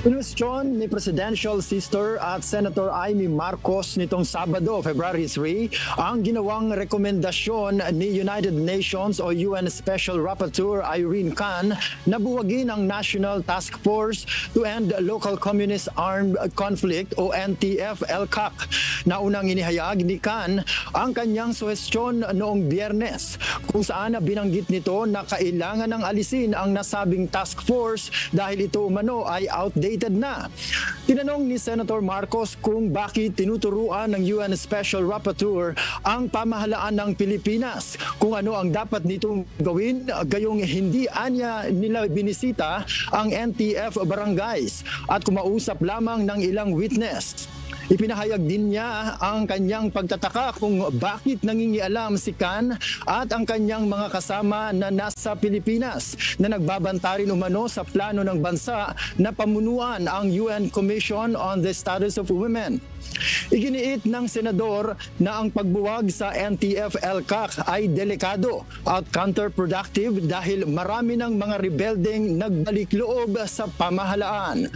Kinwestiyon ni Presidential Sister at Senator Amy Marcos nitong Sabado, February 3, ang ginawang rekomendasyon ni United Nations o UN Special Rapporteur Irene Khan na buwagin ang National Task Force to End Local Communist Armed Conflict o NTF-ELCAC. Naunang inihayag ni Khan ang kanyang suhestyon noong Biyernes kung saan binanggit nito na kailangan ng alisin ang nasabing task force dahil ito umano ay outdated na. Tinanong ni Senator Marcos kung bakit tinuturuan ng UN Special Rapporteur ang pamahalaan ng Pilipinas, kung ano ang dapat nitong gawin gayong hindi anya nila binisita ang NTF barangays at kumausap lamang ng ilang witness. Ipinahayag din niya ang kanyang pagtataka kung bakit nangingialam si Khan at ang kanyang mga kasama na nasa Pilipinas na nagbabanta rin umano sa plano ng bansa na pamunuan ang UN Commission on the Status of Women. Iginiit ng senador na ang pagbuwag sa NTF-ELCAC ay delikado at counterproductive dahil marami ng mga rebeldeng nagbalik loob sa pamahalaan.